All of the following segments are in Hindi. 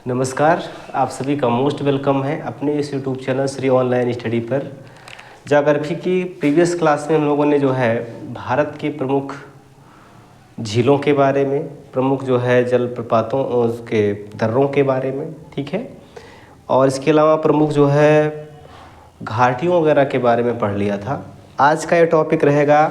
नमस्कार, आप सभी का मोस्ट वेलकम है अपने इस YouTube channel Shri online study पर। ज्योग्राफी की प्रीवियस क्लास में हम लोगों ने जो है भारत के प्रमुख झीलों के बारे में, प्रमुख जो है जलप्रपातों और उसके दर्रों के बारे में, ठीक है, और इसके अलावा प्रमुख जो है घाटियों वगैरह के बारे में पढ़ लिया था। आज का ये टॉपिक रहेगा,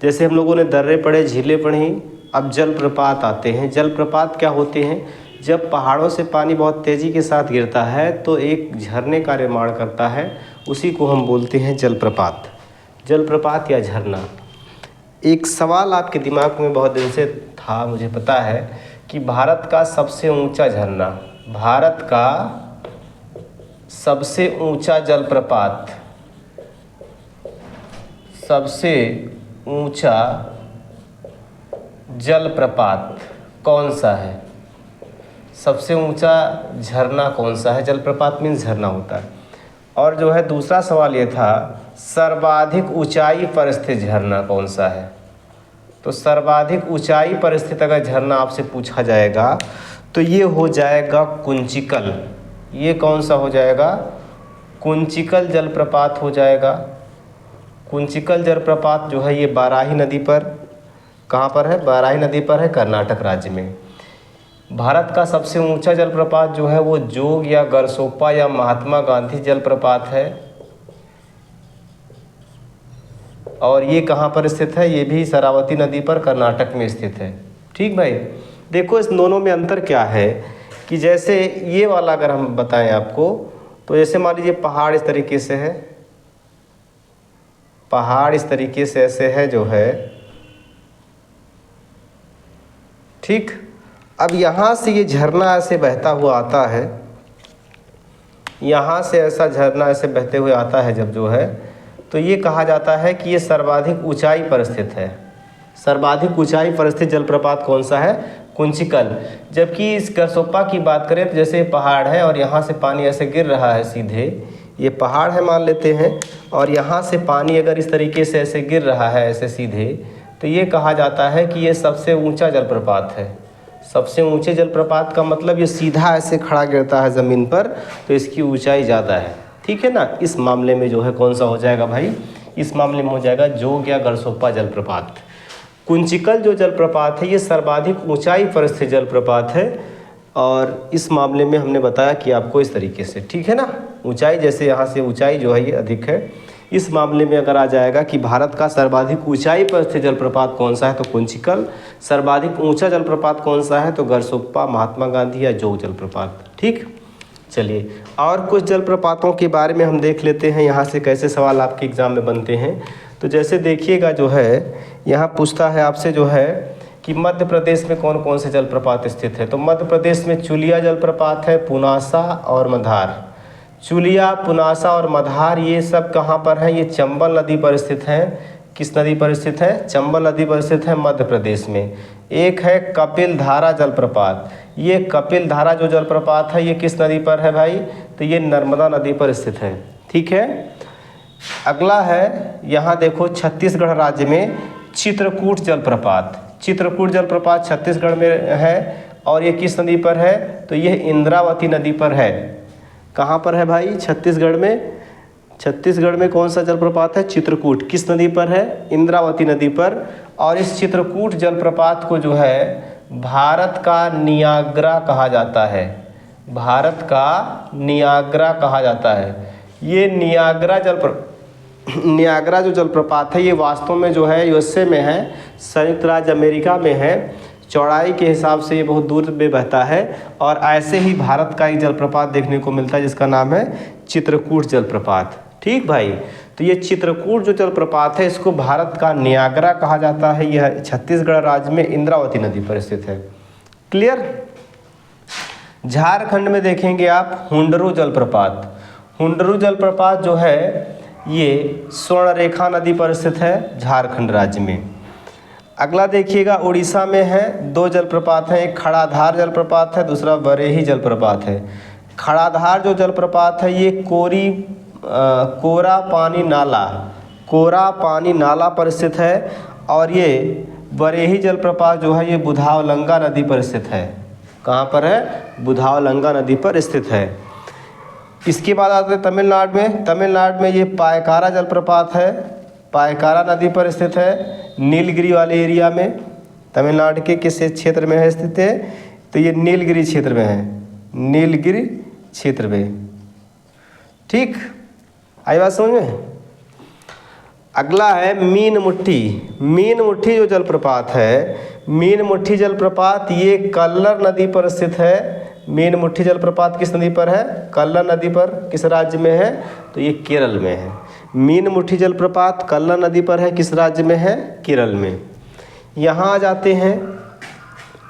जैसे हम लोगों ने दर्रे पढ़े, झीलें पढ़ी, अब जलप्रपात आते हैं। जलप्रपात क्या होते हैं? जब पहाड़ों से पानी बहुत तेज़ी के साथ गिरता है तो एक झरने का निर्माण करता है, उसी को हम बोलते हैं जलप्रपात। जलप्रपात या झरना। एक सवाल आपके दिमाग में बहुत दिन से था, मुझे पता है, कि भारत का सबसे ऊंचा झरना, भारत का सबसे ऊंचा जलप्रपात, सबसे ऊंचा जलप्रपात कौन सा है? सबसे ऊंचा झरना कौन सा है? जलप्रपात मीन्स झरना होता है। और जो है दूसरा सवाल ये था, सर्वाधिक ऊंचाई पर स्थित झरना कौन सा है? तो सर्वाधिक ऊंचाई पर स्थित अगर झरना आपसे पूछा जाएगा तो ये हो जाएगा कुंचिकल। ये कौन सा हो जाएगा? कुंचिकल जलप्रपात हो जाएगा। कुंचिकल जलप्रपात जो है ये बाराही नदी पर, कहाँ पर है? बाराही नदी पर है, कर्नाटक राज्य में। भारत का सबसे ऊंचा जलप्रपात जो है वो जोग या गरसोप्पा या महात्मा गांधी जलप्रपात है। और ये कहाँ पर स्थित है? ये भी शरावती नदी पर, कर्नाटक में स्थित है। ठीक भाई, देखो इस दोनों में अंतर क्या है कि जैसे ये वाला अगर हम बताएं आपको, तो जैसे मान लीजिए पहाड़ इस तरीके से है, पहाड़ इस तरीके से ऐसे है जो है, ठीक। अब यहाँ से ये झरना ऐसे बहता हुआ आता है, यहाँ से ऐसा झरना ऐसे बहते हुए आता है जब जो है, तो ये कहा जाता है कि ये सर्वाधिक ऊंचाई पर स्थित है। सर्वाधिक ऊंचाई पर स्थित जलप्रपात कौन सा है? कुंचिकल। जबकि इस गरसोप्पा की बात करें तो जैसे पहाड़ है और यहाँ से पानी ऐसे गिर रहा है सीधे, ये पहाड़ है मान लेते हैं, और यहाँ से पानी अगर इस तरीके से ऐसे गिर रहा है ऐसे सीधे, तो ये कहा जाता है कि ये सबसे ऊंचा जलप्रपात है। सबसे ऊंचे जलप्रपात का मतलब ये सीधा ऐसे खड़ा गिरता है ज़मीन पर, तो इसकी ऊंचाई ज़्यादा है, ठीक है ना। इस मामले में जो है कौन सा हो जाएगा भाई? इस मामले में हो जाएगा जोग या गरसोप्पा जलप्रपात। कुंचिकल जो जलप्रपात है ये सर्वाधिक ऊंचाई पर स्थित जलप्रपात है, और इस मामले में हमने बताया कि आपको इस तरीके से, ठीक है ना, ऊंचाई जैसे यहाँ से ऊंचाई जो है ये अधिक है। इस मामले में अगर आ जाएगा कि भारत का सर्वाधिक ऊंचाई पर स्थित जलप्रपात कौन सा है, तो कुंचिकल। सर्वाधिक ऊंचा जलप्रपात कौन सा है, तो गरसोप्पा, महात्मा गांधी या जोग जलप्रपात। ठीक, चलिए और कुछ जलप्रपातों के बारे में हम देख लेते हैं, यहाँ से कैसे सवाल आपके एग्जाम में बनते हैं। तो जैसे देखिएगा जो है यहाँ पूछता है आपसे जो है कि मध्य प्रदेश में कौन कौन से जलप्रपात स्थित है। तो मध्य प्रदेश में चुलिया जलप्रपात है, पुनासा और मधार। चुलिया, पुनासा और मधार ये सब कहाँ पर है? ये चंबल नदी पर स्थित है। किस नदी पर स्थित है? चंबल नदी पर स्थित है मध्य प्रदेश में। एक है कपिल धारा जलप्रपात। ये कपिल धारा जो जलप्रपात है ये किस नदी पर है भाई? तो ये नर्मदा नदी पर स्थित है, ठीक है। अगला है, यहाँ देखो छत्तीसगढ़ राज्य में चित्रकूट जलप्रपात। चित्रकूट जलप्रपात छत्तीसगढ़ में है, और ये किस नदी पर है? तो ये इंद्रावती नदी पर है। कहाँ पर है भाई? छत्तीसगढ़ में। छत्तीसगढ़ में कौन सा जलप्रपात है? चित्रकूट। किस नदी पर है? इंद्रावती नदी पर। और इस चित्रकूट जलप्रपात को जो है भारत का नियाग्रा कहा जाता है। भारत का नियाग्रा कहा जाता है। ये नियाग्रा जो जलप्रपात है ये वास्तव में जो है यूएसए में है, संयुक्त राज्य अमेरिका में है। चौड़ाई के हिसाब से ये बहुत दूर में बहता है, और ऐसे ही भारत का एक जलप्रपात देखने को मिलता है जिसका नाम है चित्रकूट जलप्रपात। ठीक भाई, तो ये चित्रकूट जो जलप्रपात है इसको भारत का नियाग्रा कहा जाता है। यह छत्तीसगढ़ राज्य में इंद्रावती नदी पर स्थित है। क्लियर। झारखंड में देखेंगे आप हुंडरू जलप्रपात। हुंडरू जलप्रपात जो है ये स्वर्णरेखा नदी पर स्थित है, झारखंड राज्य में। अगला देखिएगा उड़ीसा में है, दो जलप्रपात हैं, एक खड़ाधार जलप्रपात है, दूसरा बरेही जलप्रपात है। खड़ाधार जो जलप्रपात है ये कोरा पानी नाला पर स्थित है, और ये बरेही जलप्रपात जो है ये बुधावलंगा नदी पर स्थित है। कहाँ पर है? बुधावलंगा नदी पर स्थित है। इसके बाद आते हैं तमिलनाडु में। तमिलनाडु में ये पायकारा जलप्रपात है, पायकारा नदी पर स्थित है, नीलगिरी वाले एरिया में। तमिलनाडु के किस क्षेत्र में है स्थित है? तो ये नीलगिरी क्षेत्र में है, नीलगिरी क्षेत्र में। ठीक, आई बात समझ में? अगला है मीन मुट्ठी। मीन मुट्ठी जो जलप्रपात है, मीन मुट्ठी जलप्रपात ये कल्लर नदी पर स्थित है। मीन मुट्ठी जलप्रपात किस नदी पर है? कल्लर नदी पर। किस राज्य में है? तो ये केरल में है। मीन मुट्ठी जलप्रपात कल्लर नदी पर है, किस राज्य में है? केरल में। यहाँ आ जाते हैं,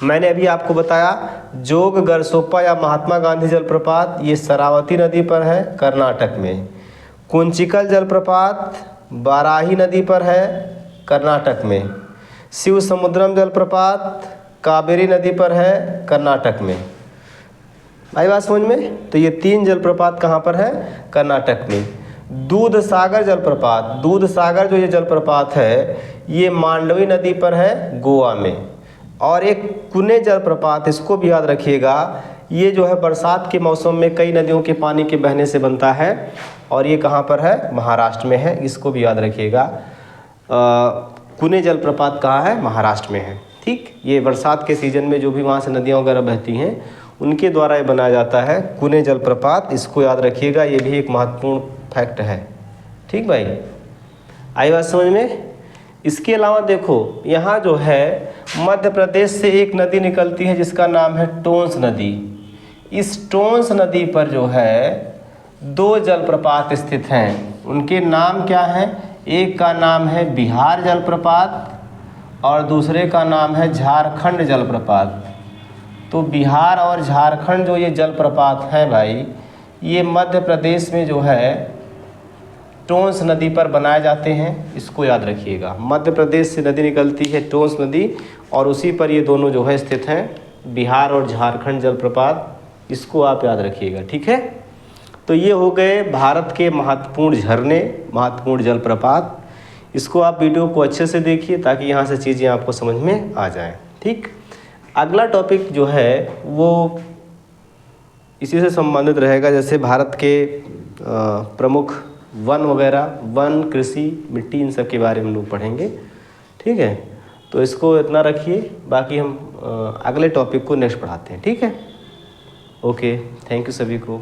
मैंने अभी आपको बताया जोग गरसोप्पा या महात्मा गांधी जलप्रपात, ये शरावती नदी पर है, कर्नाटक में। कुंचिकल जलप्रपात बाराही नदी पर है, कर्नाटक में। शिव समुद्रम जलप्रपात कावेरी नदी पर है, कर्नाटक में। आई बात समझ में? तो ये 3 जलप्रपात कहाँ पर है? कर्नाटक में। दूध सागर जलप्रपात, दूध सागर जो ये जलप्रपात है ये मांडवी नदी पर है, गोवा में। और एक कुने जलप्रपात, इसको भी याद रखिएगा, ये जो है बरसात के मौसम में कई नदियों के पानी के बहने से बनता है, और ये कहाँ पर है? महाराष्ट्र में है, इसको भी याद रखिएगा। कुने जलप्रपात कहाँ है? महाराष्ट्र में है। ठीक, ये बरसात के सीज़न में जो भी वहाँ से नदियाँ वगैरह बहती हैं उनके द्वारा ये बनाया जाता है कुने जलप्रपात, इसको याद रखिएगा, ये भी एक महत्वपूर्ण फैक्ट है। ठीक भाई, आई बात समझ में? इसके अलावा देखो यहाँ जो है मध्य प्रदेश से एक नदी निकलती है जिसका नाम है टोंस नदी। इस टोंस नदी पर जो है 2 जलप्रपात स्थित हैं, उनके नाम क्या हैं? एक का नाम है बिहार जलप्रपात और दूसरे का नाम है झारखंड जलप्रपात। तो बिहार और झारखंड जो ये जलप्रपात हैं भाई, ये मध्य प्रदेश में जो है टोंस नदी पर बनाए जाते हैं, इसको याद रखिएगा। मध्य प्रदेश से नदी निकलती है टोंस नदी, और उसी पर ये दोनों जो है स्थित हैं, बिहार और झारखंड जलप्रपात, इसको आप याद रखिएगा। ठीक है, तो ये हो गए भारत के महत्वपूर्ण झरने, महत्वपूर्ण जलप्रपात। इसको आप वीडियो को अच्छे से देखिए ताकि यहाँ से चीज़ें आपको समझ में आ जाएं। ठीक, अगला टॉपिक जो है वो इसी से संबंधित रहेगा, जैसे भारत के प्रमुख वन वगैरह, वन, कृषि, मिट्टी, इन सब के बारे में हम लोग पढ़ेंगे। ठीक है, तो इसको इतना रखिए, बाकी हम अगले टॉपिक को नेक्स्ट पढ़ाते हैं। ठीक है, ओके, थैंक यू सभी को।